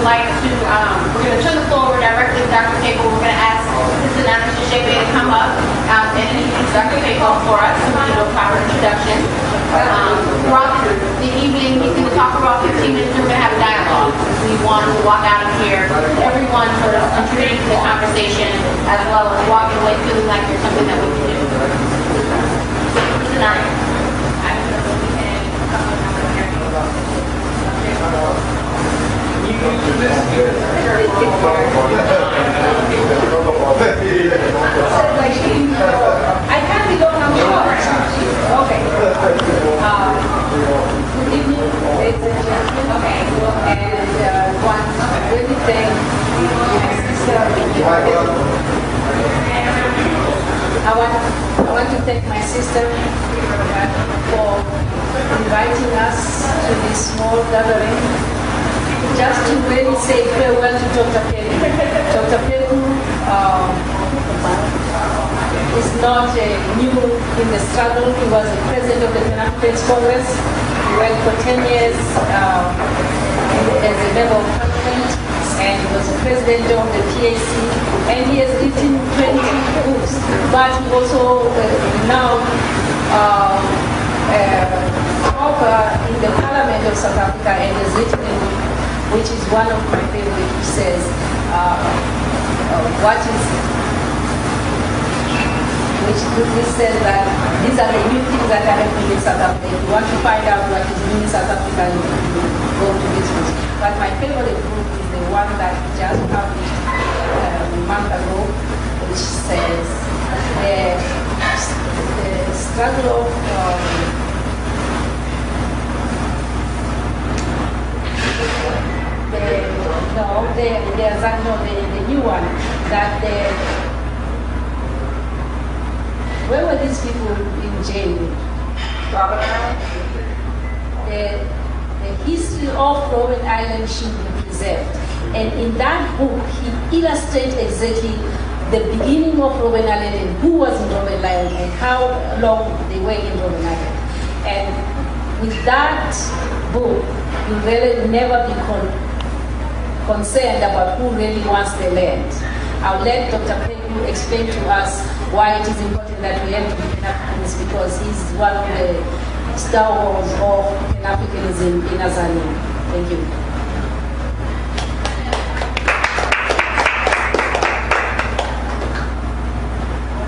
like to, we're going to turn the floor over directly to Dr. Pheko. We're going to ask Mr. Nanaji Shebe to come up and introduce Dr. Pheko for us to do a proper introduction. Throughout the evening, he's going to talk for about 15 minutes, and we're going to have a dialogue. We want to walk out of here, everyone sort of contributing to the conversation, as well as walking away feeling like there's something that we can do. Mr. Nanaji. I can't be long, I'm short. Okay. Good evening, ladies and gentlemen. Okay. And want to really thank my sister. I want to thank my sister for inviting us to this small gathering. Just to really say farewell to Dr. Pheko. Dr. Pheko is not new in the struggle. He was the president of the Pan-Africanist Congress. He worked for 10 years as a member of parliament, and he was the president of the PAC. And he has written 20 books. But he also now in the Parliament of South Africa, and has written a book which is one of my favorite, which says, which says that these are the new things that are happening in South Africa. If you want to find out what is new in South Africa, you go to this book. But my favorite book is the one that he just published a month ago, which says the struggle of the new one, that where were these people in jail? The history of Robben Island should be preserved. And in that book, he illustrates exactly the beginning of Robben Island and who was in Robben Island and how long they were in Robben Island. And with that book, you really never be concerned about who really wants the land. I'll let Dr. Pheko explain to us why it is important that we have to be Pan-Africanists, because he's one of the stalwarts of Pan-Africanism in Tanzania. Thank you.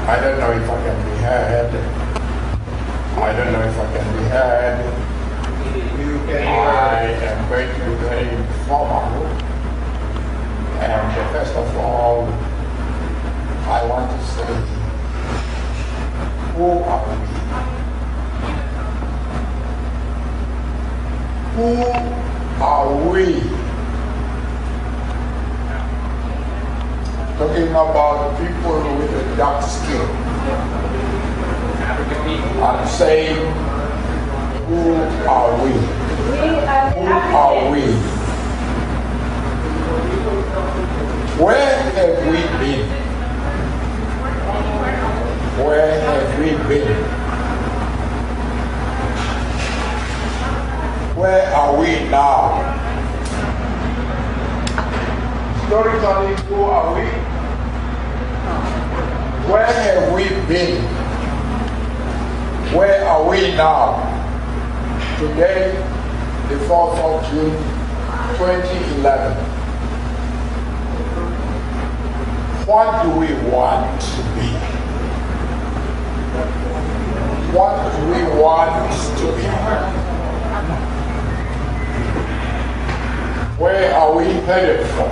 I don't know if I can be heard. I don't know if I can be heard. I am going to be very informal. And first of all, I want to say, who are we? Who are we? Talking about people with a dark skin. I'm saying, who are we? Who are we? Where have we been? Where have we been? Where are we now? Historically, who are we? Where have we been? Where are we now? Today, the 4th of June, 2011. What do we want to be? What do we want to be? Where are we headed for?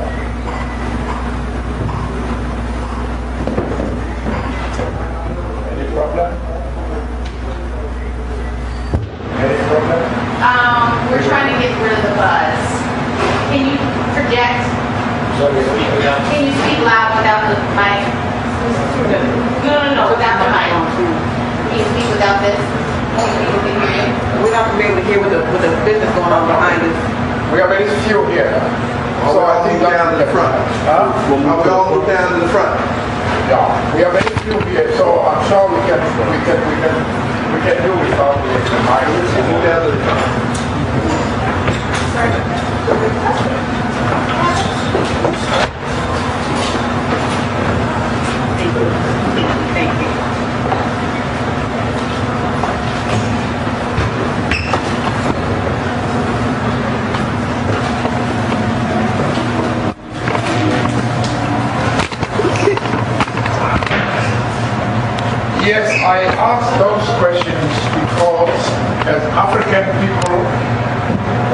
Any problem? Any problem? We're trying to get rid of the buzz. Can you project? Can you speak loud without the mic? No, without the mic. Can you speak without this? People can hear you. We're not going to be able to hear with the business going on behind us. We have very few here. So I think down to the front. We all move down to the front. Yeah, we have very few here, so I'm sure we can do without the mic. Move down to the front. Thank you. Yes, I ask those questions because as African people,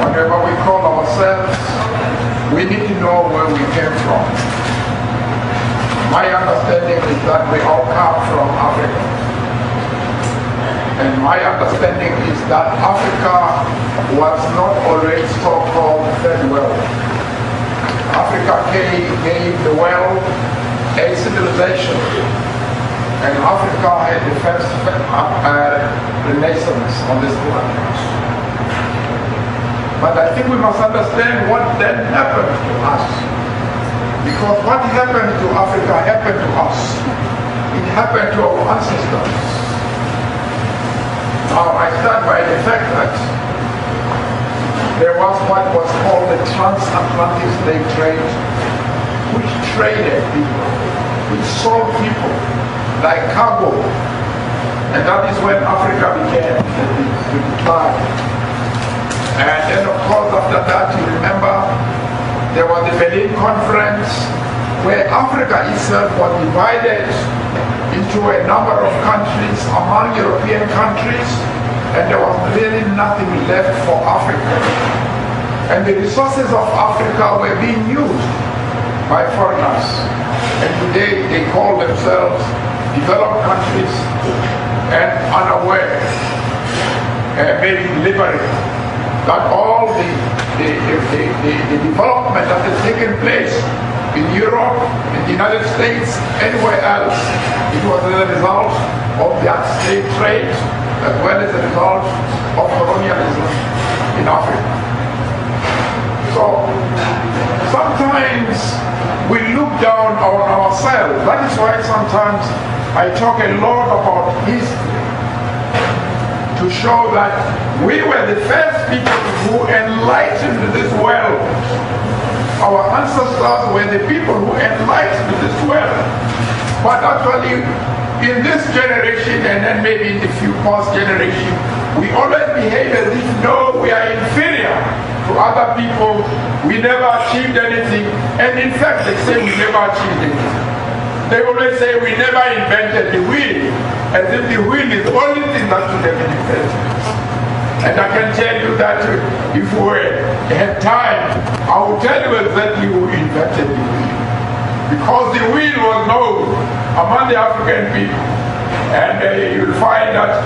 whatever we call ourselves, we need to know where we came from. My understanding is that we all come from Africa. And my understanding is that Africa was not always so-called third world. Africa gave the world a civilization. And Africa had the first renaissance on this planet. But I think we must understand what then happened to us. Because what happened to Africa happened to us. It happened to our ancestors. Now I start by the fact that there was what was called the transatlantic slave trade, which traded people, which sold people like cargo. And that is when Africa began to decline. And then of course after that, you remember, there was the Berlin Conference where Africa itself was divided into a number of countries among European countries, and there was really nothing left for Africa. And the resources of Africa were being used by foreigners. And today they call themselves developed countries and unaware, maybe deliberate, that all the development that has taken place in Europe, in the United States, anywhere else, it was as a result of that slave trade as well as a result of colonialism in Africa. So sometimes we look down on ourselves. That is why sometimes I talk a lot about history, to show that we were the first people who enlightened this world. Our ancestors were the people who enlightened this world. But actually, in this generation, and then maybe in the few past generations, we always behave as if, no, we are inferior to other people. We never achieved anything. And in fact, they say we never achieved anything. They always say we never invented the wheel, as if the wheel is the only thing that should have been invented. And I can tell you that if we had time, I will tell you exactly who invented the wheel. Because the wheel was known among the African people. And you'll find that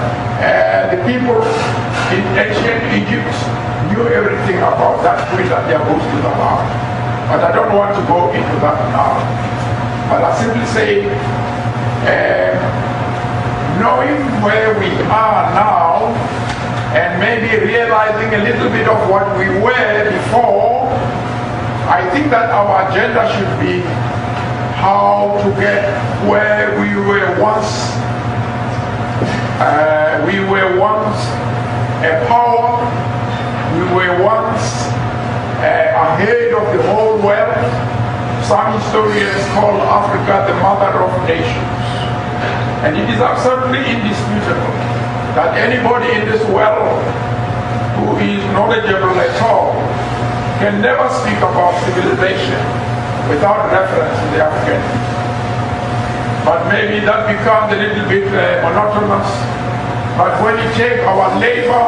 the people in ancient Egypt knew everything about that wheel that they are boasting about. But I don't want to go into that now. But I simply say, knowing where we are now, and maybe realizing a little bit of what we were before, I think that our agenda should be how to get where we were once. We were once a power. We were once ahead of the whole world. Some historians call Africa the mother of nations. And it is absolutely indisputable that anybody in this world who is knowledgeable at all can never speak about civilization without reference to the African. But maybe that becomes a little bit monotonous. But when you take our labor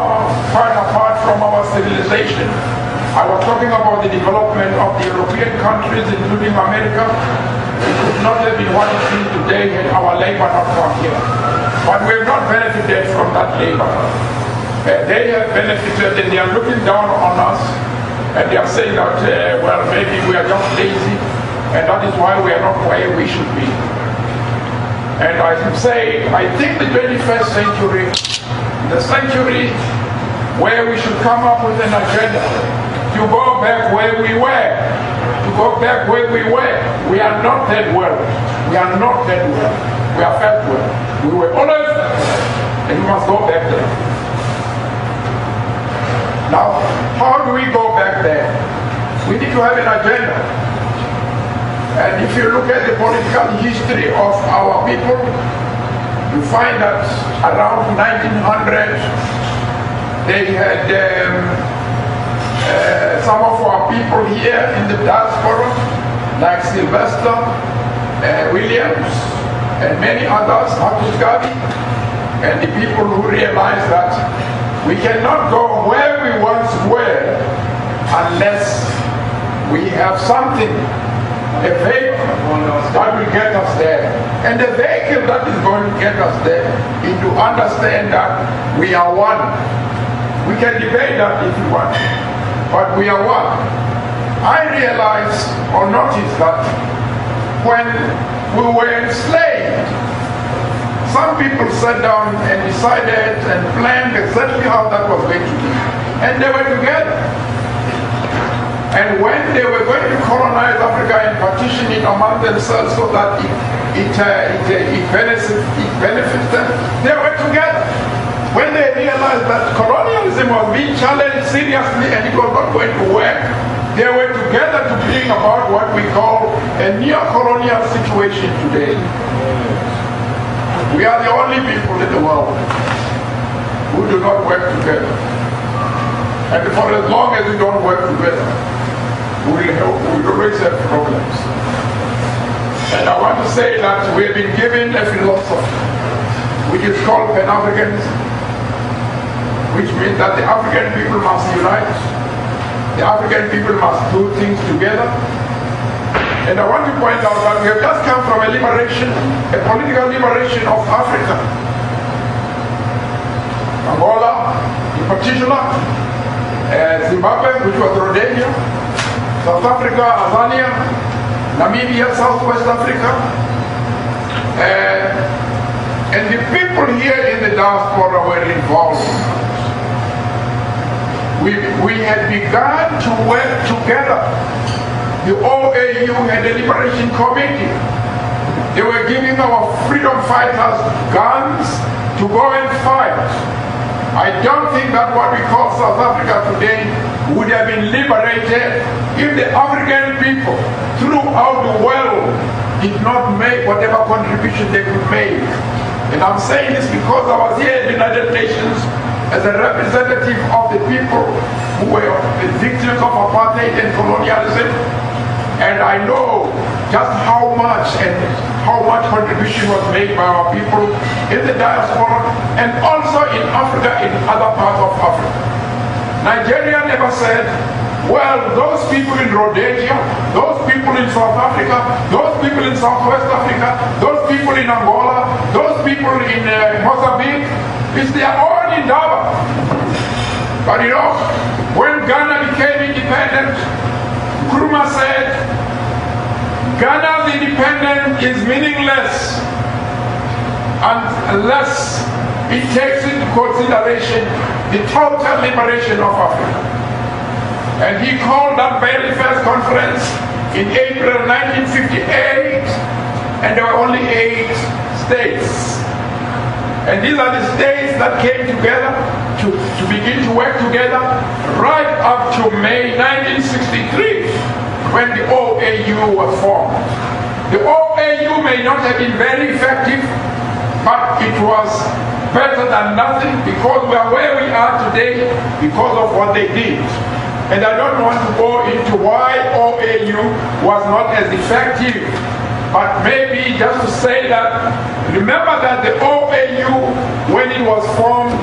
far apart from our civilization, I was talking about the development of the European countries, including America. It could not have been what it is today had our labor not come here. But we have not benefited from that labor. They have benefited and they are looking down on us and they are saying that, well, maybe we are just lazy and that is why we are not where we should be. And I should say, I think the 21st century, the century where we should come up with an agenda to go back where we were. To go back where we were. We are not that world. We are not that world. We are first world. We were always that world. And we must go back there. Now, how do we go back there? We need to have an agenda. And if you look at the political history of our people, you find that around 1900, they had some of our people here in the diaspora, like Sylvester Williams, and many others, Marcus Garvey, and the people who realized that we cannot go where we once were unless we have something, a vehicle that will get us there. And the vehicle that is going to get us there is to understand that we are one. We can debate that if you want, but we are one. I realized or noticed that when we were enslaved, some people sat down and decided and planned exactly how that was going to be. And they were together. And when they were going to colonize Africa and partition it among themselves so that it benefits them, they were together. When they realized that colonialism was being challenged seriously and it was not going to work, they were together to bring about what we call a neo-colonial situation today. We are the only people in the world who do not work together. And for as long as we don't work together, we always have problems. And I want to say that we have been given a philosophy which is called Pan-Africanism, which means that the African people must unite, the African people must do things together. And I want to point out that we have just come from a liberation, a political liberation of Africa. Angola, in particular, Zimbabwe, which was Rhodesia, South Africa, Tanzania, Namibia, Southwest Africa. And the people here in the diaspora were involved. We had begun to work together. The OAU had a liberation committee. They were giving our freedom fighters guns to go and fight. I don't think that what we call South Africa today would have been liberated if the African people throughout the world did not make whatever contribution they could make. And I'm saying this because I was here in the United Nations as a representative of the people who were the victims of apartheid and colonialism. And I know just how much contribution was made by our people in the diaspora and also in Africa, in other parts of Africa. Nigeria never said, well, those people in Rhodesia, those people in South Africa, those people in Southwest Africa, those people in Angola, those people in Mozambique, it's their own endeavor. But you know, when Ghana became independent, Nkrumah said, Ghana's independence is meaningless unless it takes into consideration the total liberation of Africa. And he called that very first conference in April 1958, and there were only 8 states. And these are the states that came together to begin to work together right up to May 1963, when the OAU was formed. The OAU may not have been very effective, but it was better than nothing because we are where we are today because of what they did. And I don't want to go into why OAU was not as effective, but maybe just to say that, remember that the OAU, when it was formed,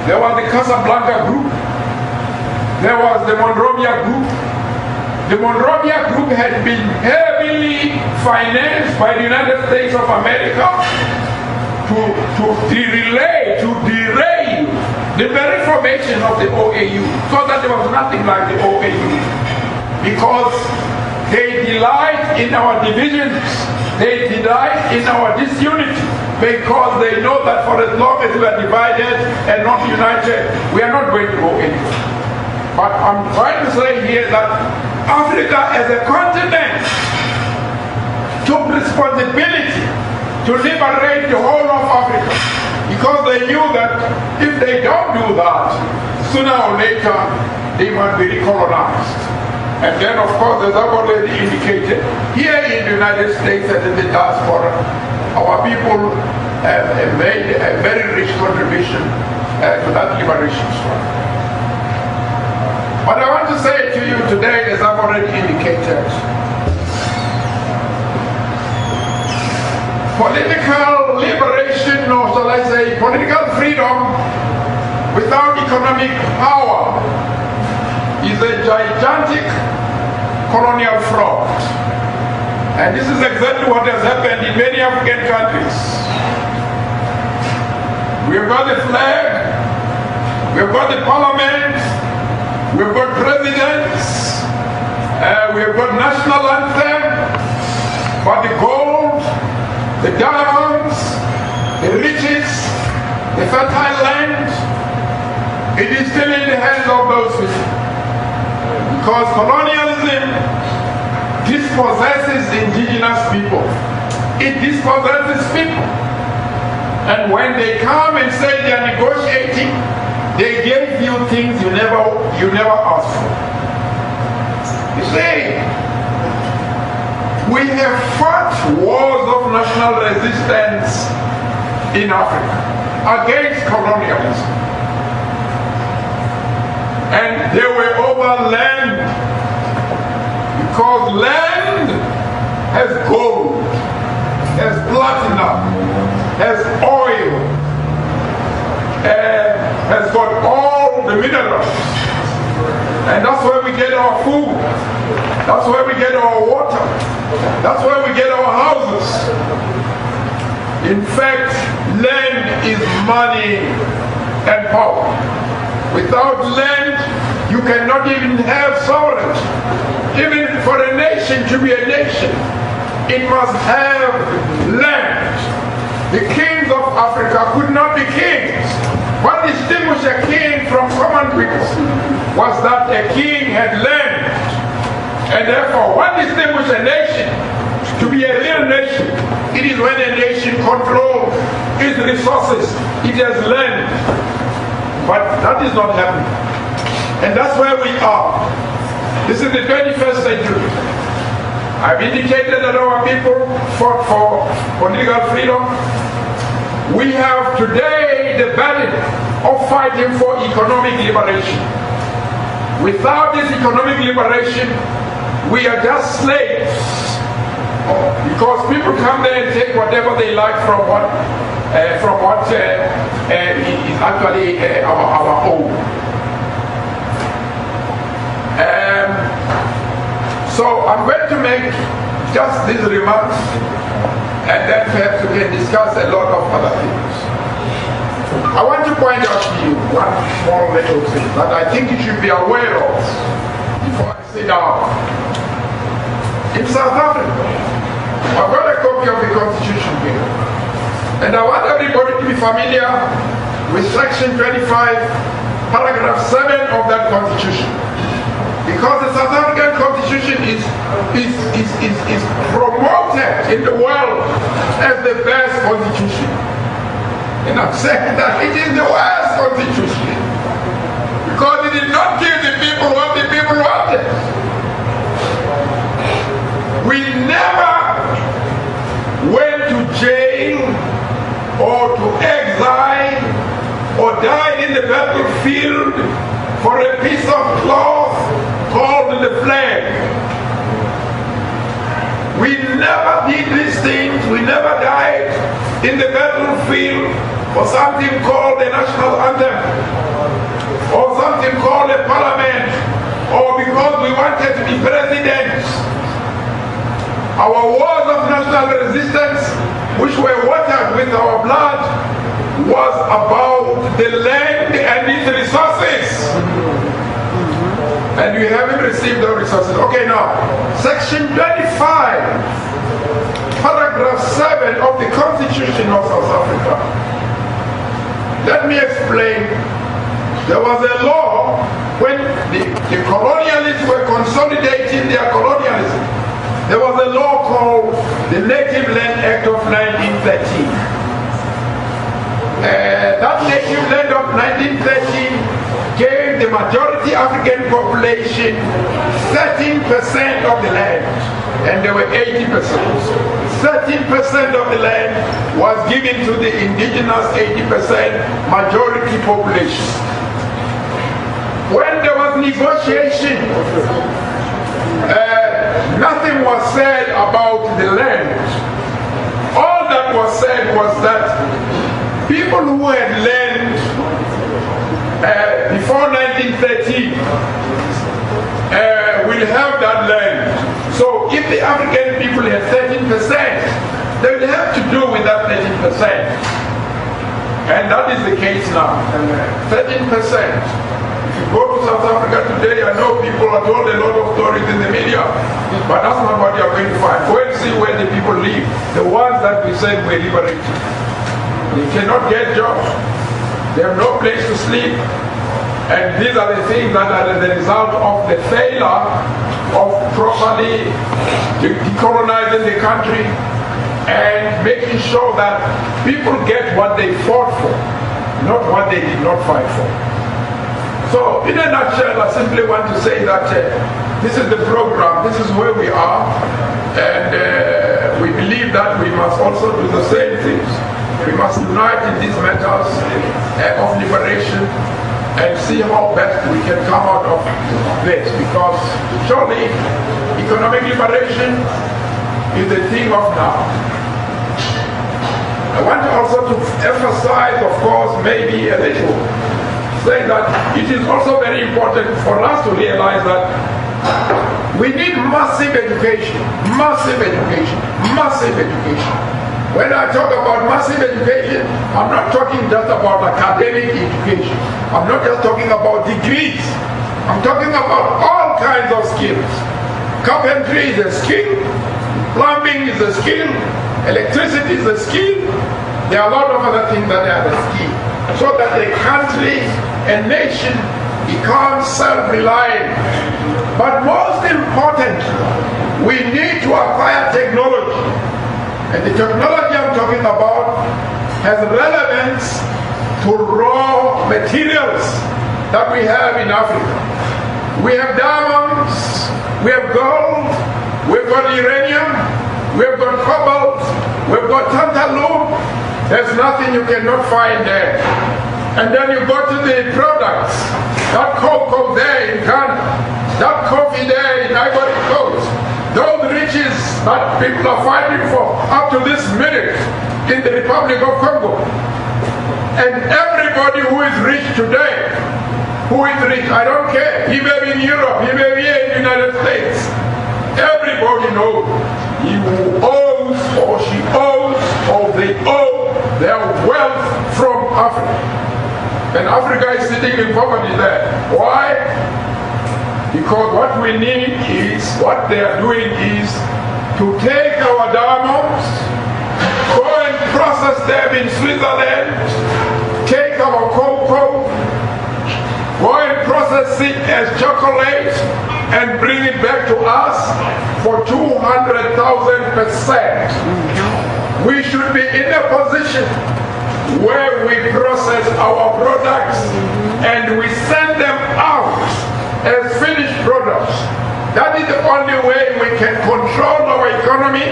there was the Casablanca group, there was the Monrovia group. The Monrovia group had been heavily financed by the United States of America to derail the very formation of the OAU, so that there was nothing like the OAU. Because they delight in our divisions, they delight in our disunity, because they know that for as long as we are divided and not united, we are not going to go anywhere. But I'm trying to say here that Africa as a continent took responsibility to liberate the whole of Africa, because they knew that if they don't do that, sooner or later they might be recolonized. And then, of course, as I've already indicated, here in the United States and in the diaspora, our people have made a very rich contribution to that liberation struggle. But I want to say to you today, as I've already indicated, political liberation, or shall I say, political freedom without economic power is a gigantic colonial fraud. And this is exactly what has happened in many African countries. We've got the flag, we've got the parliament, we've got presidents, we've got national anthem, but the gold, the diamonds, the riches, the fertile land, it is still in the hands of those people. Because colonialism dispossesses indigenous people. It dispossesses people. And when they come and say they are negotiating, they gave you things you never asked for. You see, we have fought wars of national resistance in Africa against colonialism. And they were over land, because land has gold, has platinum, has oil, has got all the minerals. And that's where we get our food. That's where we get our water. That's where we get our houses. In fact, land is money and power. Without land, you cannot even have sovereignty. Even for a nation to be a nation, it must have land. The kings of Africa could not be kings. What distinguished a king from common people was that a king had land. And therefore, what distinguishes a nation to be a real nation? It is when a nation controls its resources, it has land. But that is not happening. And that's where we are. This is the 21st century. I've indicated that our people fought for political freedom. We have today the burden of fighting for economic liberation. Without this economic liberation, we are just slaves. Because people come there and take whatever they like from what is actually our own. So I'm going to make just these remarks, and then perhaps we can discuss a lot of other things. I want to point out to you one small little thing that I think you should be aware of before I sit down. In South Africa, I've got a copy of the Constitution here. And I want everybody to be familiar with Section 25, Paragraph 7 of that Constitution. Because the South African Constitution is promoted in the world as the best Constitution. And I'm saying that it is the worst Constitution. Because it did not give the people what the people wanted. We never went to jail or to exile or died in the battlefield for a piece of cloth called the flag. We never did these things. We never died in the battlefield for something called the national anthem or something called a parliament or because we wanted to be presidents. Our wars of national resistance, which were watered with our blood, was about the land and its resources. And we haven't received the resources. Okay, now, Section 25, Paragraph 7 of the Constitution of South Africa. Let me explain. There was a law when the colonialists were consolidating their colonialism. There was a law called the Native Land Act of 1913. That Native Land of 1913 gave gave the majority African population 13% of the land, and there were 80%. 13% of the land was given to the indigenous 80% majority population. When there was negotiation, nothing was said about the land. All that was said was that people who had land before 1913 will have that land. So if the African people had 13%, they will have to do with that 13%. And that is the case now. 13%. If you go to South Africa today, I know people are told a lot of stories in the media, but that's not what you're going to find. Go and see where the people live. The ones that we said were liberated. They cannot get jobs. They have no place to sleep. And these are the things that are the result of the failure of properly decolonizing the country and making sure that people get what they fought for, not what they did not fight for. So, in a nutshell, I simply want to say that this is the program, this is where we are, and we believe that we must also do the same things. We must unite in these matters of liberation and see how best we can come out of this, because surely economic liberation is the thing of now. I want also to emphasize, of course, maybe a little, say that it is also very important for us to realize that we need massive education, massive education, massive education. When I talk about massive education, I'm not talking just about academic education. I'm not just talking about degrees. I'm talking about all kinds of skills. Carpentry is a skill, plumbing is a skill, electricity is a skill. There are a lot of other things that are a skill. So that a country, a nation, becomes self-reliant. But most importantly, we need to acquire technology. And the technology I'm talking about has relevance to raw materials that we have in Africa. We have diamonds, we have gold, we've got uranium, we've got cobalt, we've got tantalum. There's nothing you cannot find there. And then you go to the products, that cocoa there in Ghana, that coffee there in Ivory Coast, those riches that people are fighting for up to this minute in the Republic of Congo. And everybody who is rich today, who is rich, I don't care, he may be in Europe, he may be in the United States, everybody knows he who owes or she owes or they owe their wealth from Africa. And Africa is sitting in poverty there. Why? Because what we need is, what they are doing is to take our diamonds, go and process them in Switzerland, take our cocoa, go and process it as chocolate and bring it back to us for 200,000%. We should be in a position where we process our products and we send them out as finished products. That is the only way we can control our economy,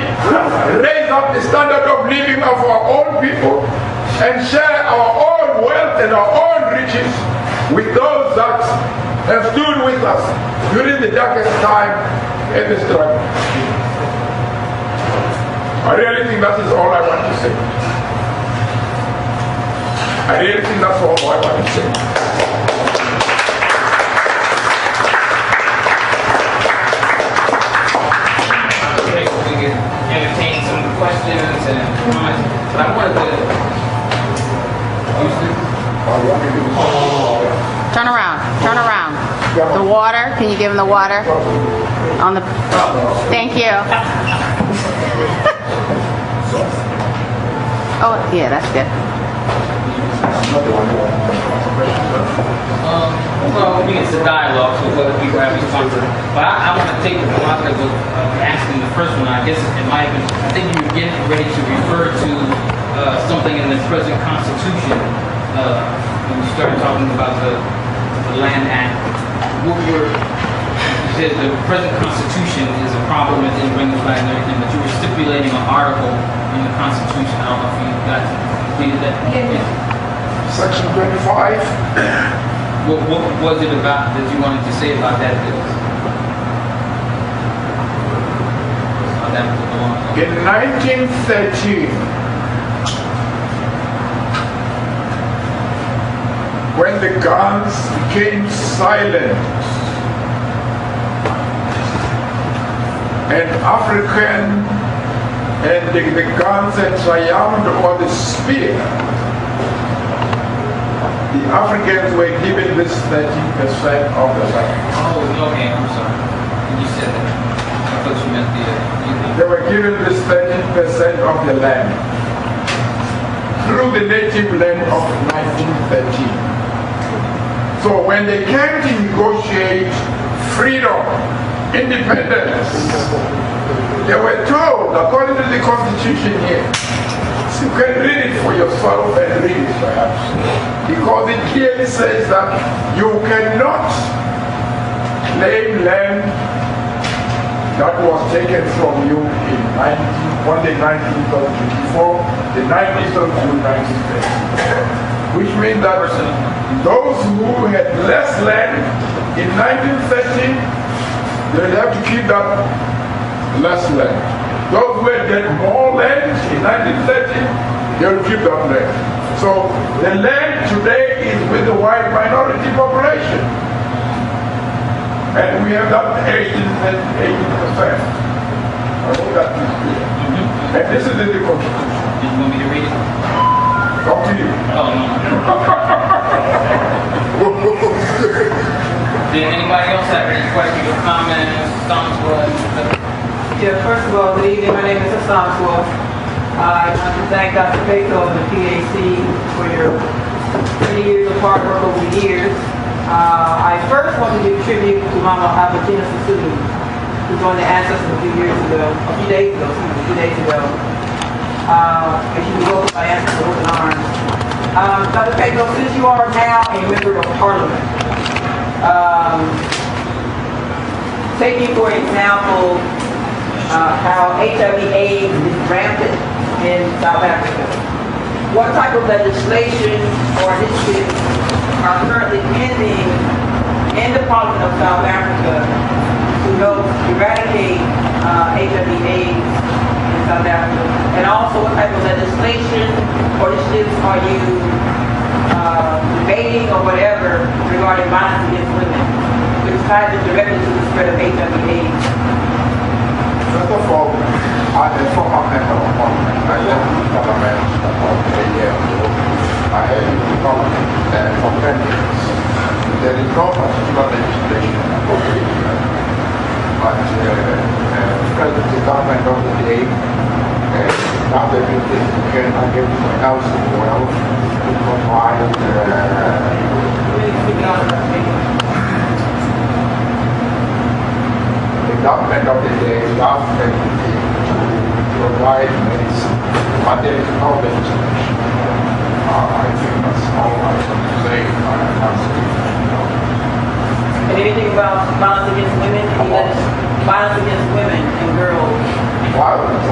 raise up the standard of living of our own people, and share our own wealth and our own riches with those that have stood with us during the darkest time in the struggle. I really think that is all I want to say. I really think that's all I want to say. We can entertain some questions and comments, but I wanted to Turn around, turn around. The water, can you give him the water? On the, thank you. Oh, yeah, that's good. Well, I mean, it's a dialogue, so whether people have responses. But I want to take the process of asking the first one. I guess it might have been, I think you were getting ready to refer to something in the present Constitution when you started talking about the the Land Act, what were, you said the present Constitution is a problem with the bring the flag and everything, but you were stipulating an article in the Constitution. I don't know if you guys completed that. Section 25. What was it about that you wanted to say about that? In 1913, when the guns became silent and African and the guns had triumphed over the spear, the Africans were given this 30% of the land. Oh, okay, I'm sorry. You said that. I thought you meant They were given this 30% of the land through the native land of 1913. So when they came to negotiate freedom, independence, they were told, according to the Constitution here, you can read it for yourself and read it perhaps, because it clearly says that you cannot claim land that was taken from you in on the 19th of June, before the 19th of June 1930. Which means that those who had less land in 1930, they will have to keep that less land. Those who had more land in 1930, they will keep that land. So the land today is with the white minority population. And we have that 18%. I hope that is clear. And this is in the Constitution. Did you want me to read it? Up to you. Oh, no. Did anybody else have any questions or comments? Yeah, first of all, good evening. My name is Hassan Swell. I want to thank Dr. Pheko and the PAC for your 30 years of hard work over the years. I first want to give tribute to Mama Albertina Sassoon, who's on the ancestors a few days ago. And she was welcomed by ancestors with open arms. Dr. Pheko, since you are now a member of Parliament, taking for example how HIV/AIDS is rampant in South Africa, what type of legislation or initiatives are currently pending in the Parliament of South Africa to help eradicate HIV/AIDS in South Africa? And also, what type of legislation or initiatives are you debating or whatever regarding violence against women, which ties in directly to the spread of HIV/AIDS? First of all, I'm a former member of Parliament. I left Parliament about a year ago. I have been Parliament for 10 years. There is no particular legislation appropriate, but the present government of the day, now that it is again against the House as well, to provide the government of the day last to provide medicine, but there is no legislation. I think that's all I can say. And anything about violence against women? Violence against women and girls. Violence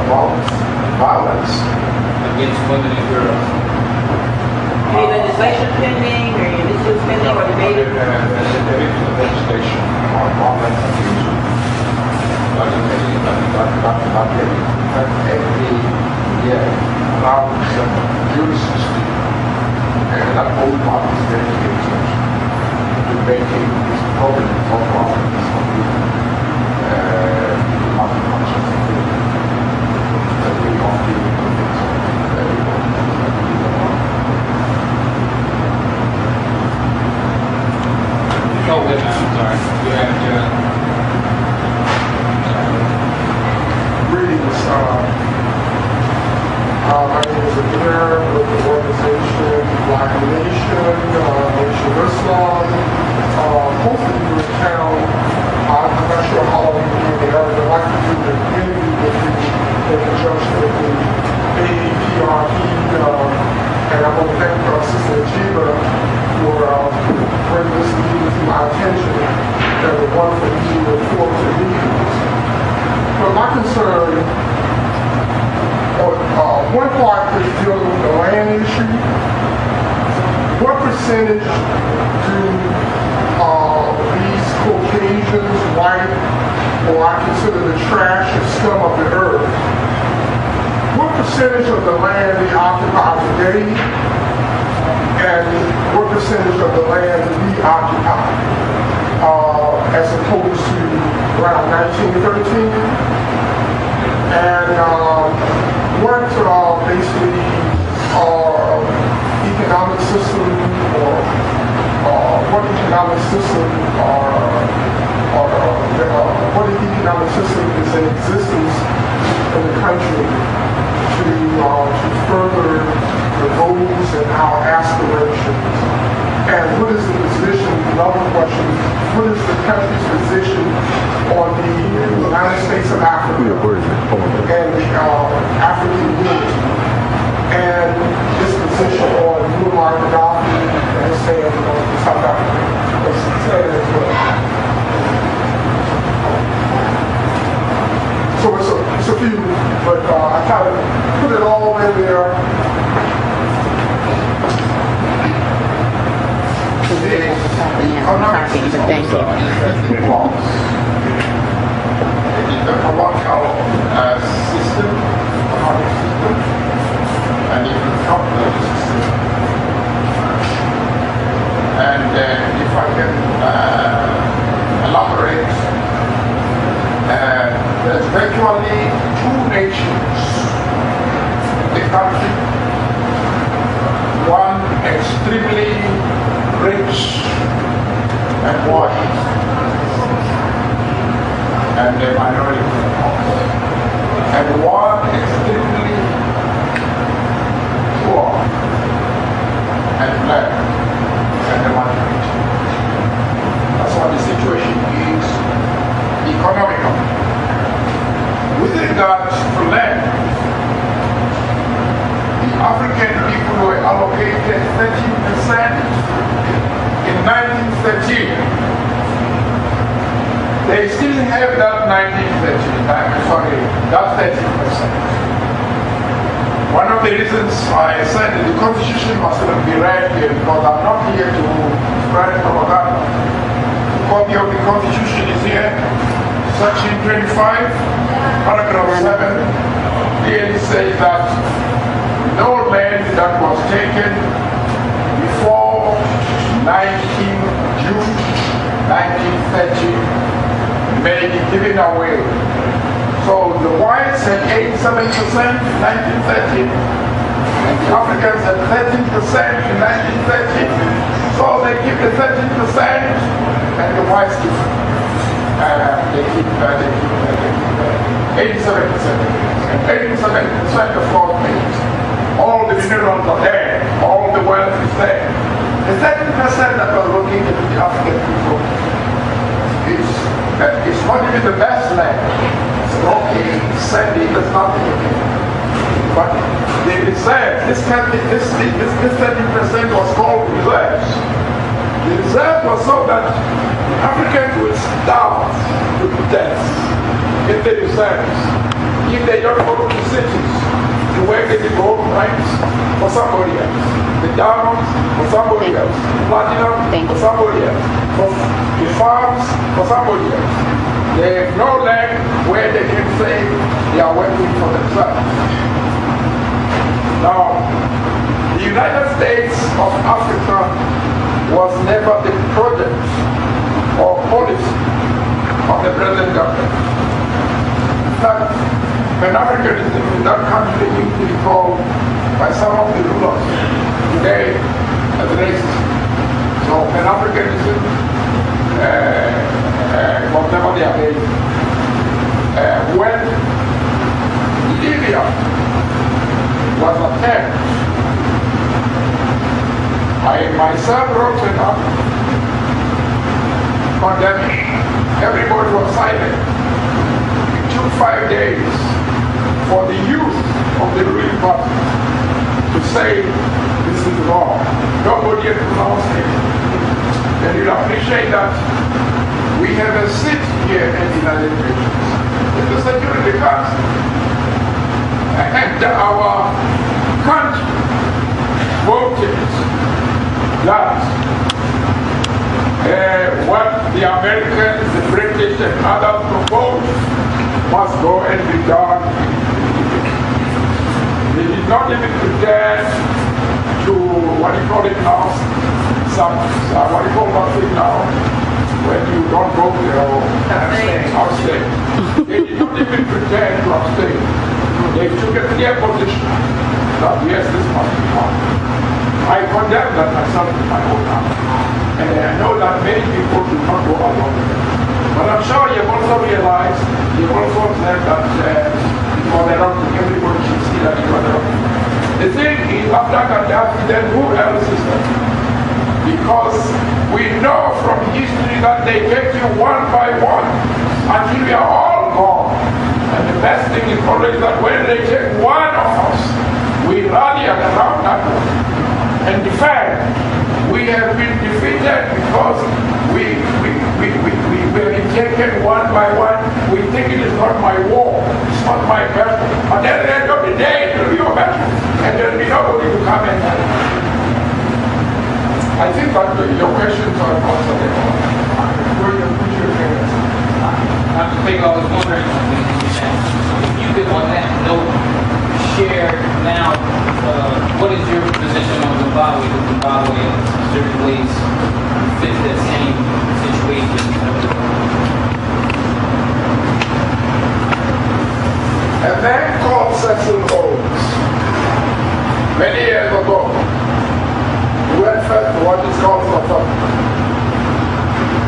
against women and girls. Any legislation pending, or any initiatives pending, or debated? There is legislation on violence against women. But every year around some jury system, and that whole part is dedicated to making this problem for violence on women not much of a thing. That we don't deal with it very well. Oh, wait, I'm sorry. You have to. Greetings. My name is Amir with the organization Black Nation, Nation Islam. Most of you in town, I'm not sure how long you've been in the area, but I'd like to do the interview with you in conjunction with the A-APRP, and I want to thank Sister Jiva for bring this meeting to my attention and the wonderful meeting report to the meetings. But my concern, one part is dealing with the land issue. What percentage do these Caucasians, white, or I consider the trash and scum of the earth, what percentage of the land they occupy today, and what percentage of the land we occupy, as opposed to around 1913? And what basically economic system or what economic system what economic system is in existence in the country to further the goals and our aspirations? And what is the position, another question, what is the country's position on the United States of Africa and the African unity? And his position on Muammar Gaddafi and his stand on South Africa. As well. So it's a few, but I kind of put it all in there. Thank you. The colonial system, economic system, and even capitalist system. And if I can elaborate, there's virtually two nations in the country. One extremely rich and white, and the minority, and one extremely poor and black, and the minority. That's what the situation is economically. With regard to land, the African people were allocated 13% in 1913. They still have that 30%. One of the reasons I said that the Constitution must be read here, because I'm not here to spread propaganda. A copy of the Constitution is here, Section 25, Paragraph 7, clearly says that no land that was taken before June 1930 may be given away. So the whites had 87% in 1930, and the Africans had 13% in 1930. So they keep the 13%, and the whites keep 87%. And 87% of all things. All the minerals are there, all the wealth is there. The 13% that was located to the African people it's not even the best land. It's rocky, sandy, there's nothing in it. But the reserve, this 13% was called reserves. The reserve was so that Africans will starve to death in the reserves if they don't go to cities to where they can gold mines for somebody else, the diamonds for somebody else, platinum for somebody else, for the farms for somebody else. They have no land where they can say they are working for themselves. Now, the United States of Africa was never the project or policy of the present government. In fact, Pan-Africanism in that country used to be called by some of the rulers today as racist. So Pan-Africanism was never their aim. When Libya was attacked, I myself wrote it up, condemning. Everybody was silent. It took 5 days for the youth of the ruling party to say this is wrong. Nobody had pronounced it. then you'll appreciate that we have a seat here in the United Nations in the Security Council. And our country voted that what the Americans, the British, and others proposed must go and be done. They did not even pretend to, what do you call it now, what do you call that thing now, when you don't go there or abstain. They did not even pretend to abstain. They took a clear position that yes, this must be done. I condemn that myself in my own heart. And I know that many people do not go along with it. But I'm sure you've also realized, you've also said that everybody should see that you are the wrong. The thing is, after Gaddafi, then who else is there? Because we know from history that they take you one by one until we are all gone. And the best thing is always that when they take one of us, we rally around that one. And in fact, we have been defeated because we have been taken one by one. We think it is not my war, it's not my battle. But then at the end of the day, it will be your battle. And there will be nobody to come and help. I think that your questions are answered. Where you put your hands. Dr. Pheko, I was wondering if you could, on that note, share now what is your position on Zimbabwe? Does Zimbabwe in certain ways fit that same situation? A man called Cecil Owens, many years ago, he went first to what is called South Africa.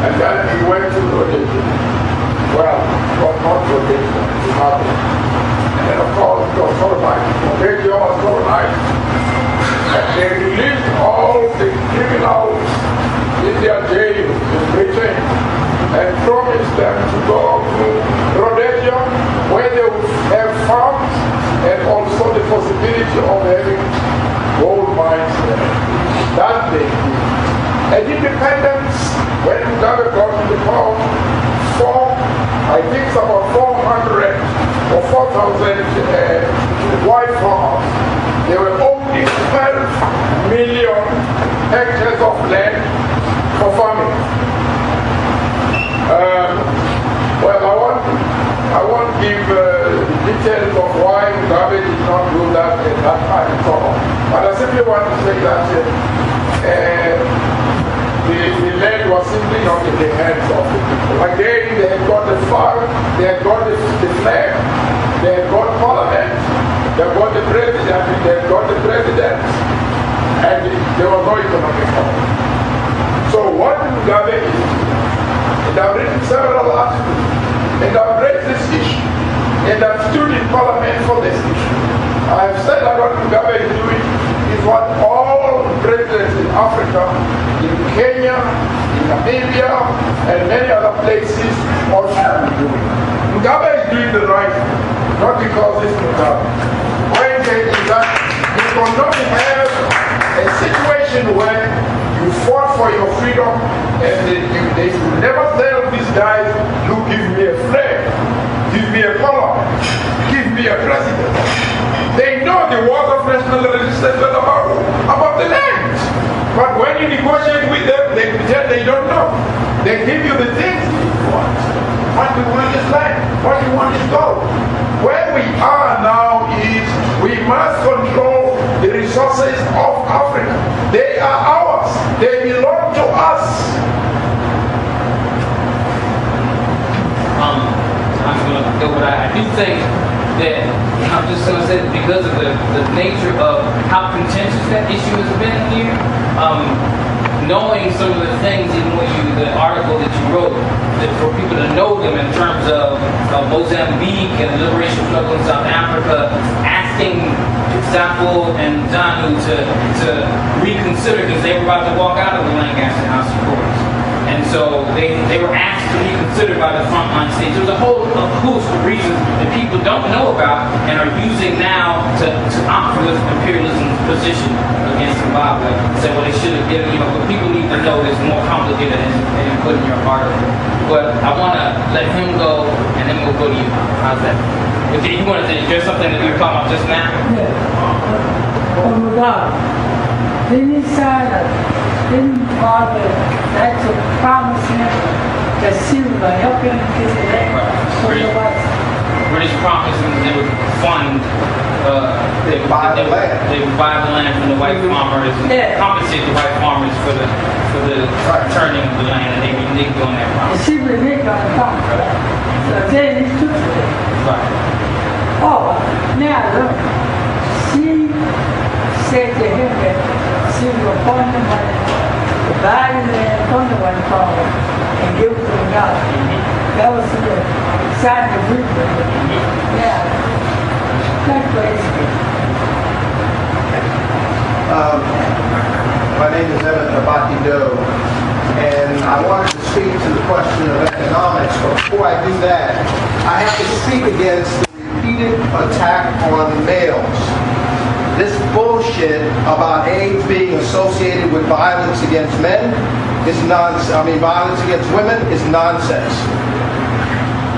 And then he went to Rhodesia. Well, it was not Rhodesia, Zimbabwe. And then of course it was colonized. Rhodesia was colonized. And they released all the criminals in their jails in Britain and promised them to go to Rhodesia where they would have farms and also the possibility of having gold mines there. That they did. And independence, when Mugabe got to the power, I think it's about 400 or 4,000 white farmers. There were only 12 million hectares of land for farming. Well, I won't give details of why Mugabe did not do that at that time and so on. But I simply want to say that the land was simply not in the hands of the people. Again, they had got the farm, they had got the flag, they had got parliament, they had got the president, and there was no economic power. So what Mugabe is, and I've written several articles, and I've raised this issue, and I've stood in parliament for this issue. I have said that what Mugabe is doing is what all presidents in Africa, in Kenya, in Namibia, and many other places also be doing. Mugabe is doing the right thing, not because it's Mugabe. What I'm saying is that you cannot have a situation where you fought for your freedom and they will never tell these guys, look, give me a flag, give me a color, give me a president. They know the wars of national resistance are about the land. But when you negotiate with them, they pretend they don't know. They give you the things you want. What we want is land. What we want is gold. Where we are now is we must control the resources of Africa. They are ours. They belong to us. I'm going to go with that. I do think that I'm just going to say that because of the nature of how contentious that issue has been here, knowing some of the things, even when the article that you wrote, that for people to know them in terms of Mozambique and the liberation struggle in South Africa, asking Zafo and Zanu to reconsider because they were about to walk out of the Lancaster House of Courts. And so they were asked to be considered by the frontline states. There's a whole host of reasons that people don't know about and are using now to opt for this imperialism position against Zimbabwe. Say, well, they should have given, but people need to know it's more complicated than you put in your article. But I want to let him go, and then we'll go to you. How's that? Okay, you want to say, is there something that you were talking about just now? Yeah. Oh my God. Then he said that then Father had to promise him that she would help him get the land for the whites. British promised him they would fund, they would buy the land from the white farmers, and compensate the white farmers for the turning of the land, and they reneged on that promise. And she reneged on the promise. So then he took it. Right. Oh, now look. She said to him that she was appoint him money, buy the land from the white farmer, and give it to the God. That was the sign of agreement. Yeah. That's crazy. My name is Emmett Abati Doe, and I wanted to speak to the question of economics, but before I do that, I have to speak against the repeated attack on males. This bullshit about AIDS being associated with violence against men is nonsense. Violence against women is nonsense.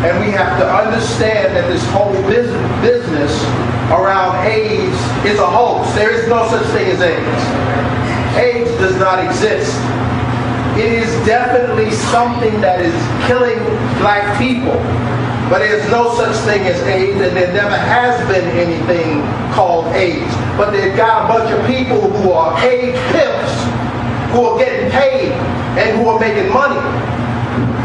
And we have to understand that this whole business around AIDS is a hoax. There is no such thing as AIDS. AIDS does not exist. It is definitely something that is killing black people. But there's no such thing as AIDS, and there never has been anything called AIDS. But they've got a bunch of people who are AIDS pimps, who are getting paid, and who are making money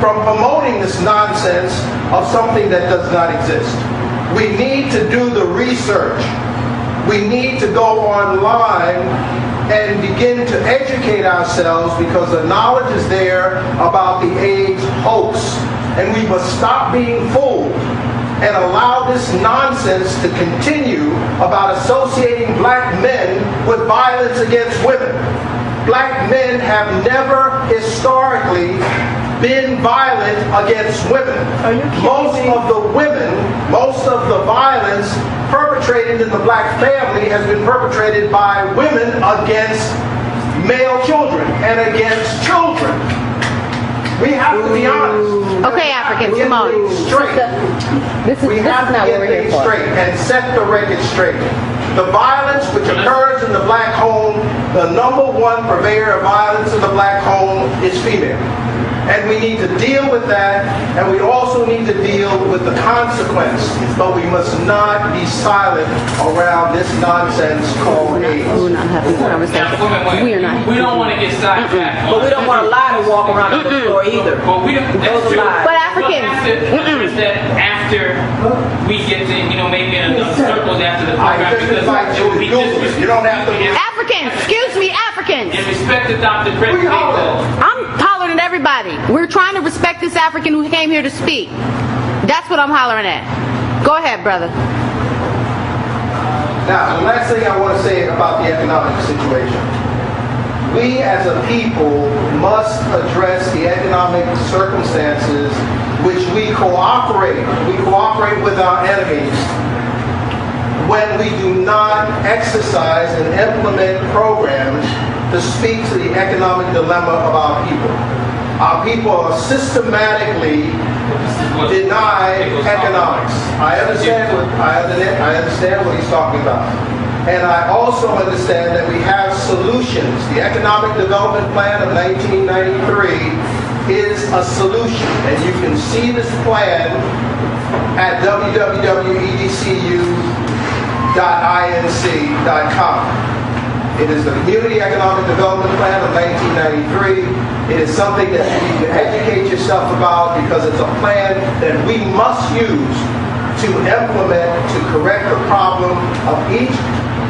from promoting this nonsense of something that does not exist. We need to do the research. We need to go online and begin to educate ourselves, because the knowledge is there about the AIDS hoax. And we must stop being fooled and allow this nonsense to continue about associating black men with violence against women. Black men have never historically been violent against women. Most of the violence perpetrated in the black family has been perpetrated by women against male children and against children. We have to be honest. Okay, Africans, come on. We have to get things straight and set the record straight. The violence which occurs in the black home, the number one purveyor of violence in the black home is female. And we need to deal with that, and we also need to deal with the consequence. But we must not be silent around this nonsense called AIDS. We're not having a conversation. We are not. We don't want to get sidetracked. But we don't want a lie to walk around on the floor either. But we don't. That's true. But Africans. After we get to, maybe in another circles after the I program, just because invite it would be you to Google it. You don't have to. Africans, excuse me, Africans. In respect to Dr. Brett Pheko. I'm hollering at everybody. We're trying to respect this African who came here to speak. That's what I'm hollering at. Go ahead, brother. Now, the last thing I want to say about the economic situation. We as a people must address the economic circumstances which we cooperate. We cooperate with our enemies when we do not exercise and implement programs to speak to the economic dilemma of our people. Our people are systematically denied economics. I understand what he's talking about. And I also understand that we have solutions. The Economic Development Plan of 1993 is a solution. And you can see this plan at www.edcu.inc.com. It is the Community Economic Development Plan of 1993. It is something that you need to educate yourself about, because it's a plan that we must use to implement to correct the problem of each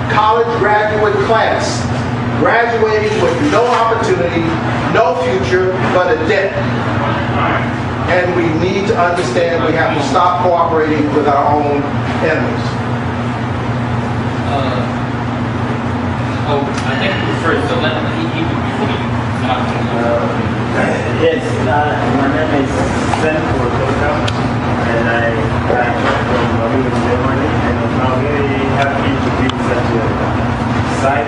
college graduate class graduating with no opportunity, no future, but a debt. And we need to understand we have to stop cooperating with our own enemies. I think first, so let me before you. Yes, my name is Pheko, and I come from Germany, and I'm very happy to be such a side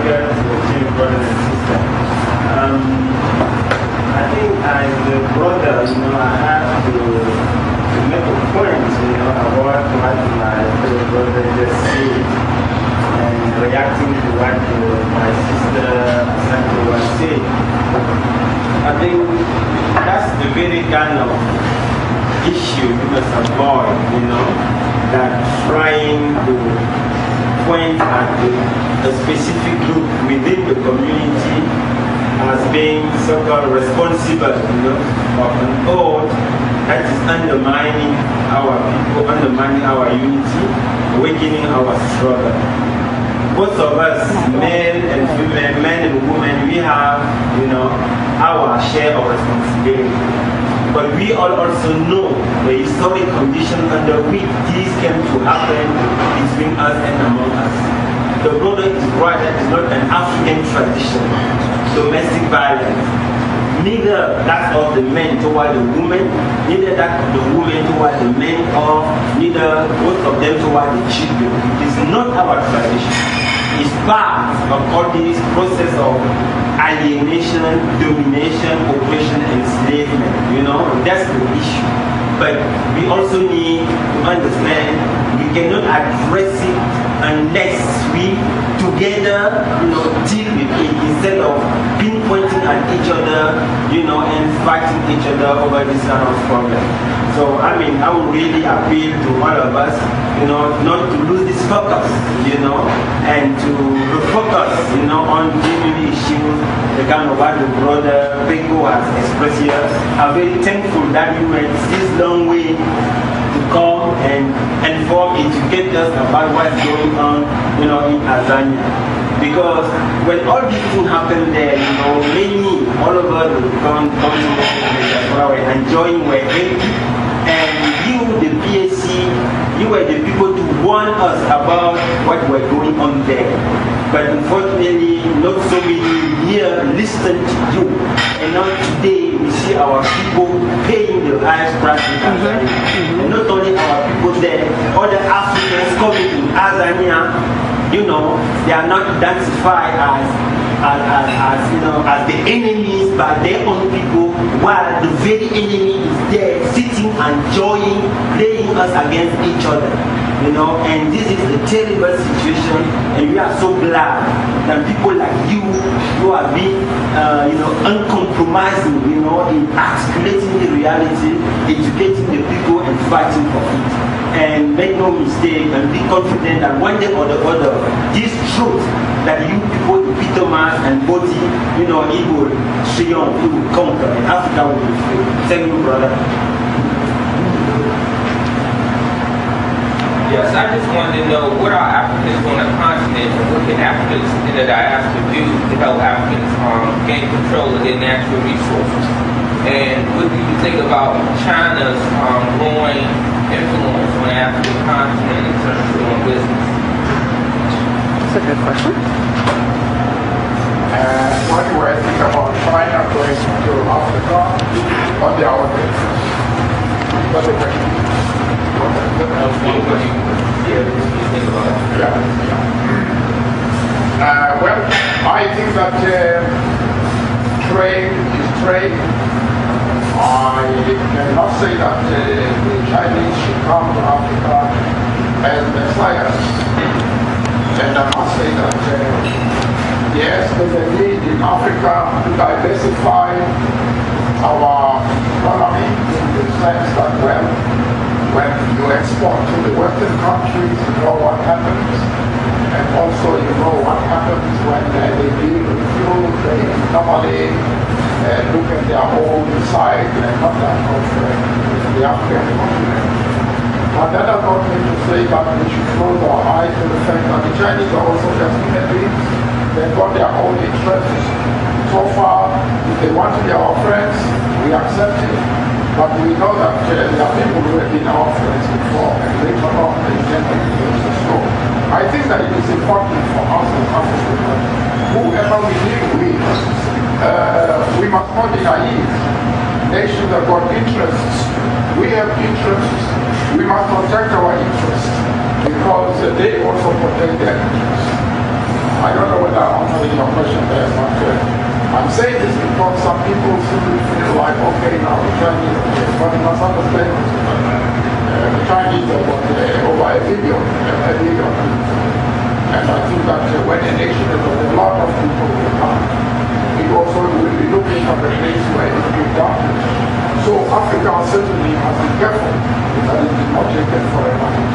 reacting to what my sister Santo was saying. I think that's the very kind of issue we must avoid, that trying to point at a specific group within the community as being so-called responsible, of an oath that is undermining our people, undermining our unity, weakening our struggle. Both of us, men and women, men and women, we have, our share of responsibility. But we all also know the historic condition under which these came to happen between us and among us. The brother is right, that is not an African tradition, domestic violence. Neither that of the men toward the woman, neither that of the woman toward the men, or neither both of them toward the children. It is not our tradition. It's part of all this process of alienation, domination, oppression, enslavement. That's the issue. But we also need to understand we cannot address it unless we together, deal with it instead of pinpointing at each other, and fighting each other over this kind of problem. So, I would really appeal to all of us, not to lose this focus, and to refocus, on genuine issues, the kind of what the brother Pheko has expressed here. I'm very thankful that you went this long way to come and inform, educate us about what's going on, in Tanzania. Because when all these things happen there, all of us will come to we're enjoying, we're happy. And you, the PSC, you were the people to warn us about what were going on there. But unfortunately, not so many here listened to you. And now today, we see our people paying the highest price in Tanzania. And not only our people there, other Africans coming to Tanzania, they are not identified as the enemies by their own people, while the very enemy is there sitting and enjoying, playing us against each other. And this is a terrible situation, and we are so glad that people like you who have been, uncompromising, in articulating the reality, educating the people, and fighting for it. And make no mistake, and be confident that one day or the other, this truth that you people epitomize and body, it will triumph, it will conquer, and Africa will be free. Thank you, brother. Yes, I just wanted to know what are Africans on the continent and what can Africans in the diaspora do to help Africans gain control of their natural resources? And what do you think about China's growing influence on the African continent in terms of doing business? That's a good question. What do I think about China going to Africa on their own basis? That's a question. Well, I think that trade is trade. I cannot say that the Chinese should come to Africa as messiahs. And I must say that yes, there's a need in Africa to diversify our economy in the sense that, well, when you export to the Western countries, you know what happens. And also you know what happens when they deal with you. They normally look at their own side and not that of the African continent. But that does not mean to say that we should close our eyes to the fact that the Chinese are also just human beings. They've got their own interests. So far, if they want to be our friends, we accept it. But we know that there are people who have been our friends before, and later on they tend to be those. So I think that it is important for us as Africans, whoever we deal with, we must not be naive. Nations have got interests. We have interests. We must protect our interests because they also protect their interests. I don't know whether I'm answering your question there, but I'm saying this because some people simply feel like, okay, now the Chinese, but you must understand, the Chinese have got over a billion people. And I think that when a nation is a lot of people will come, it also will be looking for the place where it will come. So Africa certainly has to be careful that it is not taken for granted.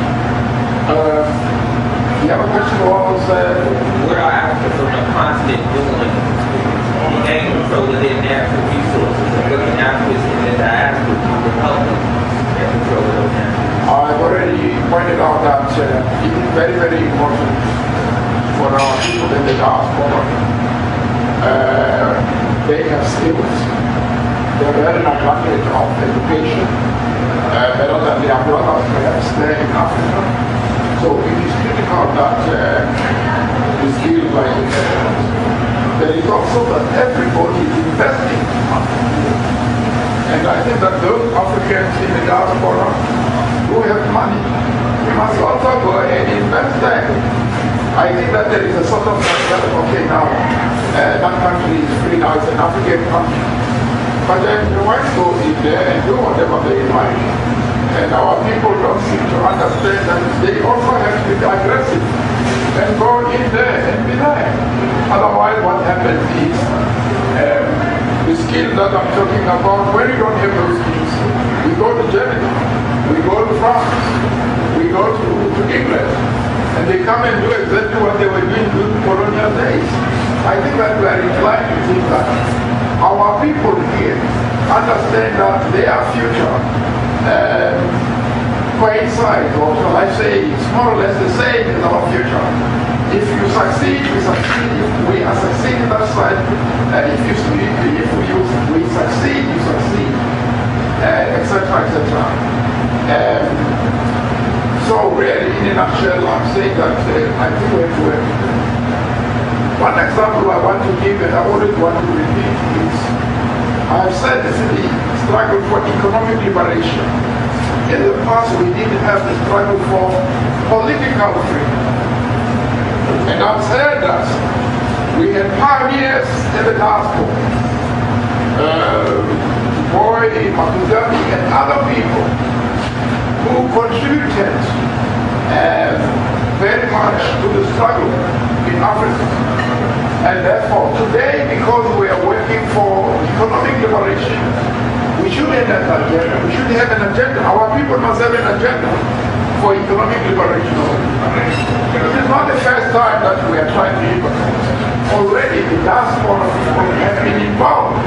The other question was, what are Africans on the continent doing to gain control of their natural resources? And what can Africans in the diaspora do to help them get control of those natural resources? I've already pointed out that it is very, very important for our people in the diaspora. They have skills. They are very advantage of education, better than their brothers perhaps there in Africa. So it is critical that the skills like there is also that everybody is investing in Africa. And I think that those Africans in the diaspora who have money, we must also go and invest there. I think that there is a sort of okay now, that country is free now, it's an African country. But then the whites go in there and do whatever they like. And our people don't seem to understand that they also have to be aggressive and go in there and be there. Otherwise what happens is, the skills that I'm talking about, when you don't have those skills, we go to Germany, we go to France, we go to England, and they come and do exactly what they were doing during colonial days. I think that we are inclined to think that our people here understand that their future coincides, or shall I say, it's more or less the same as our future. If you succeed, we succeed. If we are succeeding that side, if we succeed, you succeed, etc., etc. So really, in a nutshell, I'm saying that I think we have to work. One example I want to give, and I always want to repeat, is I have said this is the struggle for economic liberation. In the past, we didn't have the struggle for political freedom. And I've said that we had pioneers in the gospel, Boy, Makuzami, and other people who contributed very much to the struggle in Africa. And therefore, today, because we are working for economic liberation, we should have an agenda. We should have an agenda. Our people must have an agenda for economic liberation. It is not the first time that we are trying to liberate. Already the diaspora people have been involved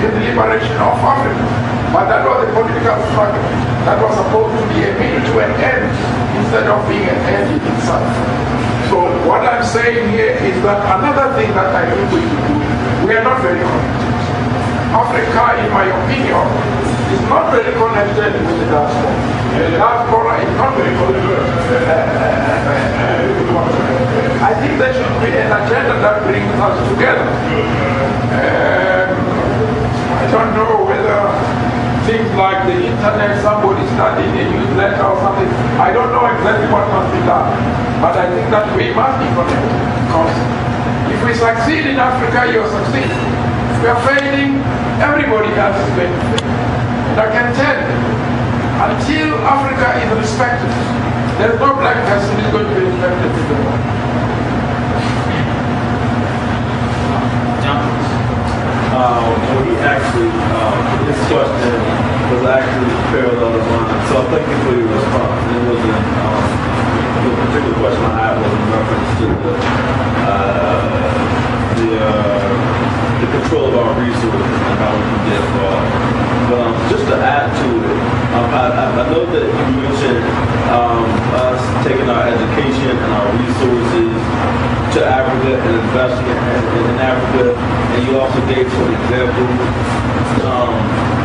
in the liberation of Africa. But that was a political struggle. That was supposed to be a means to an end instead of being an end in itself. So what I'm saying here is that another thing that I think we should do, we are not very connected. Africa, in my opinion, is not very connected with the diaspora. The diaspora is not very connected. I think there should be an agenda that brings us together. I don't know whether things like the internet, somebody studying a newsletter or something, I don't know exactly what must be done. But I think that we must be connected. Because if we succeed in Africa, you'll succeed. If we are failing, everybody else is going to fail. And I can tell you, until Africa is respected, there is no black person who is going to be respected in the world. Well, he actually, his question was actually parallel to mine. So thank you for your response. It wasn't, the particular question I had was in reference to the control of our resources and how we can get involved. But just to add to it, I know that you mentioned us taking our education and our resources to Africa and investing in Africa, and you also gave some examples.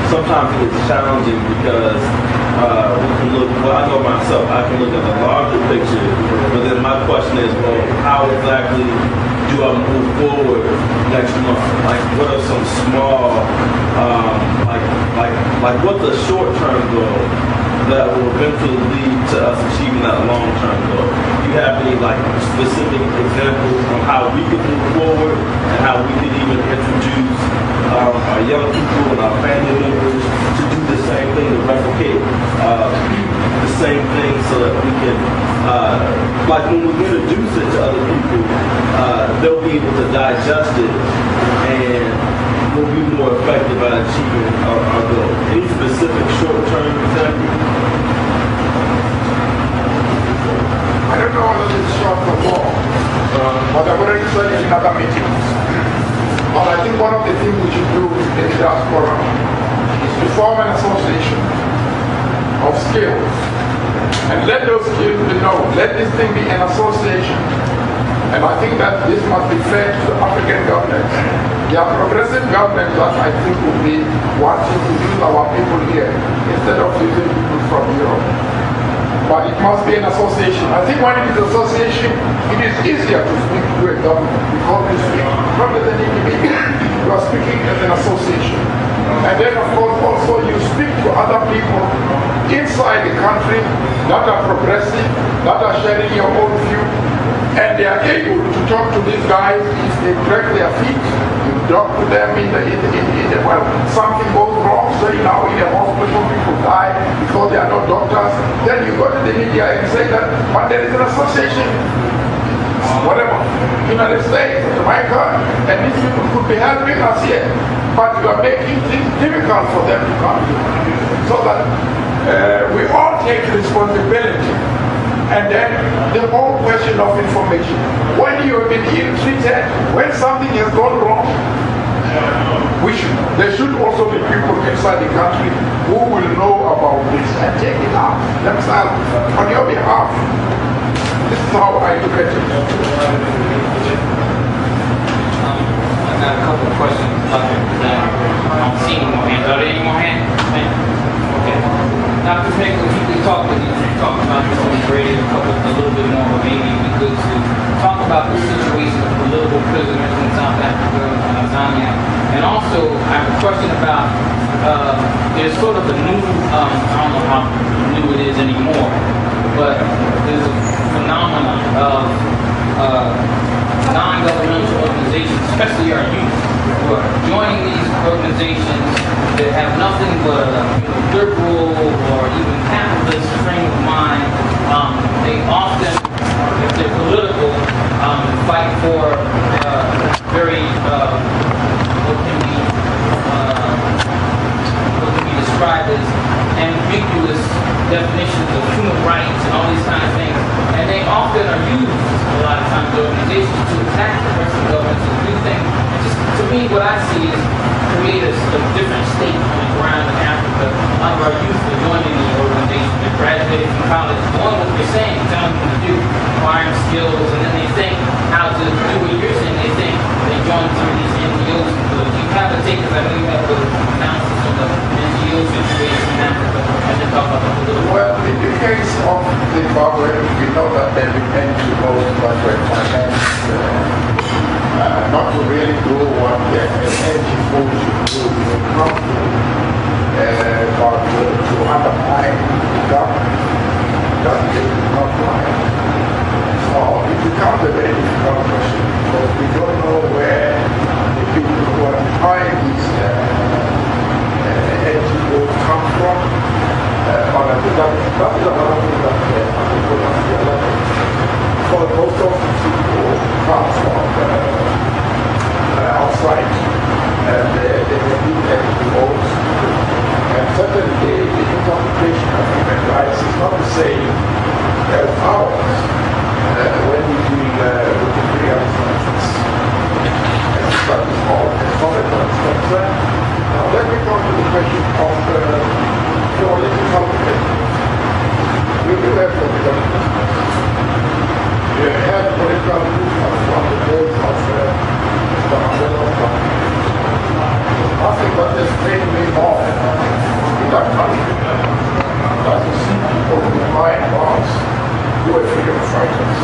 Sometimes it's challenging because we can look, well, I know myself, I can look at the larger picture, but then my question is, well, how exactly do I move forward next month? Like, what are some small, like what's a short-term goal that will eventually lead to us achieving that long-term goal? Do you have any like specific examples of how we can move forward and how we can even introduce our young people and our family members to do the same thing, to replicate the same thing, so that we can, like when we introduce it to other people, they'll be able to digest it and will be more effective at achieving our goal. Any specific short-term example? I don't know whether this is short or long, but I've already said it in other meetings. But I think one of the things we should do in the diaspora is to form an association of skills and let those skills be known. Let this thing be an association. And I think that this must be fed to the African governments. There are progressive governments that I think will be wanting to use our people here instead of using people from Europe. But it must be an association. I think when it is association, it is easier to speak to a government because you speak not as an individual, you are speaking as an association. And then of course also you speak to other people inside the country that are progressive, that are sharing your own view, and they are able to talk to these guys if they drag their feet. You talk to them well, something goes wrong, say now in a hospital people die because they are not doctors. Then you go to the media and say that, but there is an association, whatever, United States, Jamaica, and these people could be helping us here. But you are making things difficult for them to come here. So that we all take responsibility. And then the whole question of information. When you have been ill-treated, when something has gone wrong, there should also be people inside the country who will know about this and take it up themselves on your behalf. This is how I look at it. I got a couple of questions. I don't see any more hands. Are there any more hands? Okay. Dr. Pheko, we talked about this on the radio a little bit more, but maybe it'd be good to talk about the situation of political prisoners in South Africa and Tanzania. And also, I have a question about, there's sort of a new, I don't know how new it is anymore, but there's a phenomenon of non-governmental organizations, especially our youth, who are joining these organizations that have nothing but a liberal or even capitalist frame of mind. They often, if they're political, fight for very what can be described as ambiguous definitions of human rights and all these kind of things. And they often are used a lot of times, organizations, to attack the rest of the government, to do things. Just to me, what I see is create a different state on the ground in Africa. A lot of our youth are joining these organizations. They're graduating from college, doing what they're saying, telling them to do, acquiring skills, and then they think how to do what you're saying. They think they join some of these NGOs. So you have to take, because I know you have the analysis of the NGO situation in Africa, and then talk about the political. Well, in the case of Zimbabwe, we know that they depend to most but were financed not to really do what the NGO should do when it comes to but to undermine the government. That is not right. So it becomes a very difficult question because we don't know where the people who are behind these NGOs come from. But I think that is another thing that people have to realize. Because most of these people come from outside and they need NGOs. And certainly the interpretation of human rights is not the same as ours when we deal with the pre-abstractions. And that is all as far as that's concerned. Now let me come to the question of political prisoners. We do have political prisoners. We have political prisoners from the days of Mr. Mandela. Nothing but this made me more in that country. As you see people who behind bars who are freedom fighters.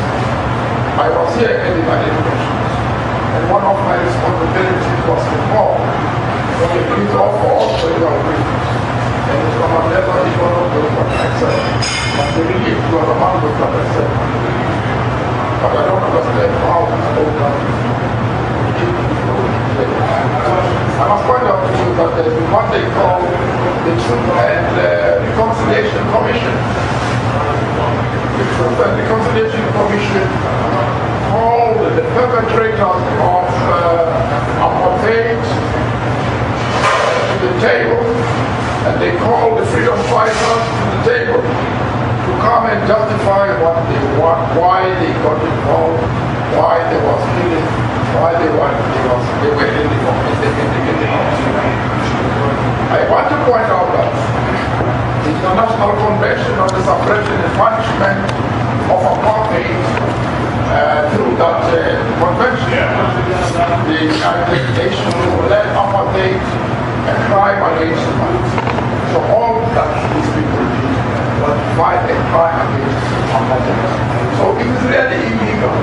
I was here in the United Nations, and one of my responsibilities was to call for the peace of all political prisoners. And Mr. Mandela is one of those that I said, but the relief was among those that I said. But I don't understand how this whole country. I must point out to you that there is what they call the Truth and Reconciliation Commission. The Truth and Reconciliation Commission called the perpetrators United Nations will let apartheid a crime against humanity. So all that these people do was fight a crime against apartheid. So it is really illegal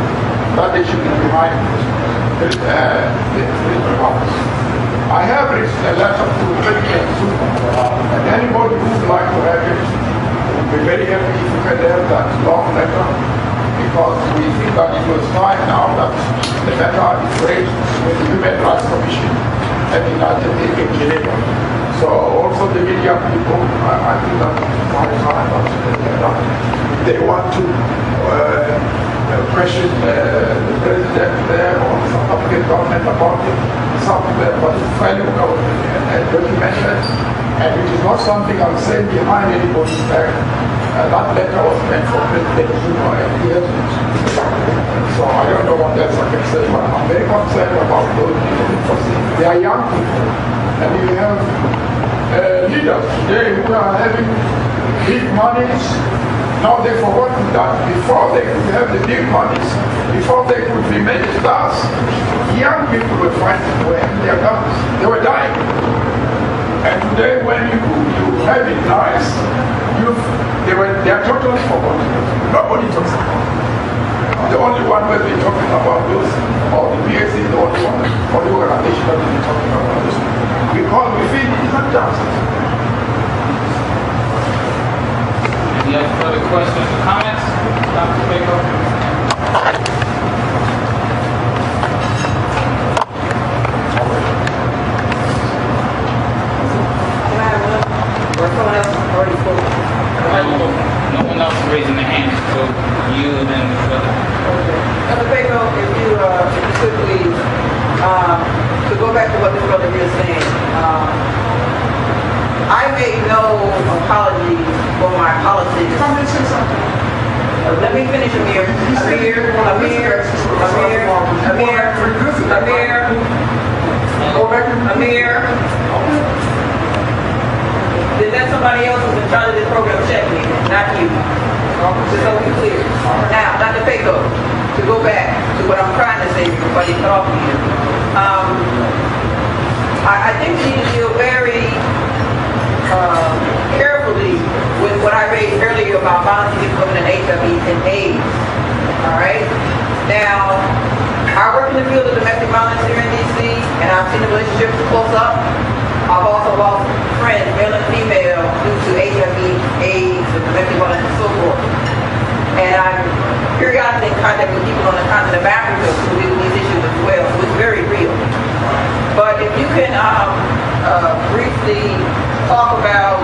that they should be behind the powers. I have written a letter to President Zuma, and anybody who would like to have it would be very happy if you can have that long letter, because we think that it was time now that the matter is raised with the Human Rights Commission at the United Nations in Geneva. So also the media people, I think that it's time that they want to question the president or some African government about some value government and documented, and it is not something I'm saying behind anybody's back. That letter was meant for President Zuma and he has it. So I don't know what else I can say, but I'm very concerned about those people because they are young people, and you have leaders today who are having big monies. Now they've forgotten that before they could have the big monies, before they could be made stars, young people were fighting away their guns. They were dying. And today when you have it nice, they are totally forgotten. Nobody talks about it. The only one who has been talking about this, or the PSC is the only one, or the organization that has been talking about this. Because we feel it is not justice. Any other further questions or comments? Dr. Pheko? Or someone else already spoke? No one else raising their hand, so you and then the brother. Okay. Dr. Pheko, if you could please, to go back to what this brother is saying, I made no apology for my politics. Let me finish, Amir. Then let somebody else who's in charge of this program check me, not you. Just so we're clear. Now, Dr. Pheko, to go back to what I'm trying to say before you cut off here. I think we need to deal very carefully with what I raised earlier about violence against women and HIV and AIDS. All right? Now, I work in the field of domestic violence here in D.C., and I've seen the relationships close up. I've also lost friends, male and female, due to HIV, AIDS, and domestic violence and so forth. And I'm periodically in contact with people on the continent of Africa who deal with these issues as well, so it's very real. But if you can briefly talk about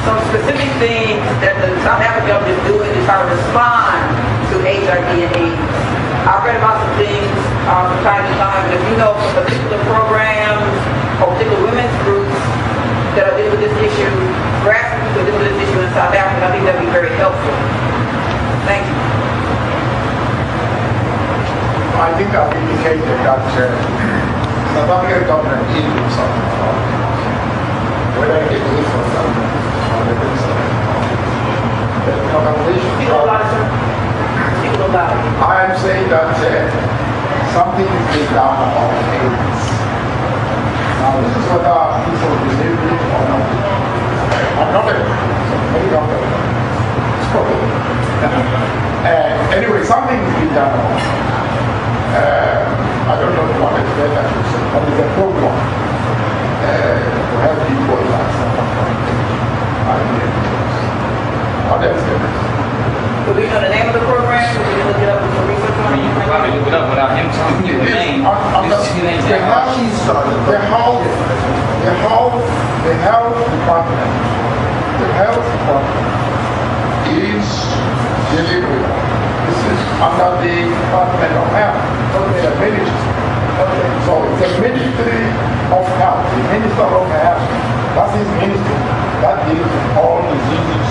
some specific things that the South African government is doing to try to respond to HIV and AIDS. I've read about some things from time to time, but if you know particular programs or particular women's groups that are dealing with this issue, grassroots that are dealing with this issue in South Africa, I think that would be very helpful. Thank you. I think I've indicated that South African government is doing something about it. Whether it is for something or the government. The organization. I am saying that something is being done about AIDS. Now this is whether people believe it or not. I'm not a very doctor. It's probably. Anyway, something is being done about it. I don't know what it's better to say, but it's a program to help people like South Africa. What else can I say? Do we know the name of the program? Can we look it up with some research on it? You can probably look it up without him telling you the name. The health department is delivering. This is under the Department of Health. It's a ministry. So it's a Ministry of Health. The Minister of Health, that's his ministry. That deals with all diseases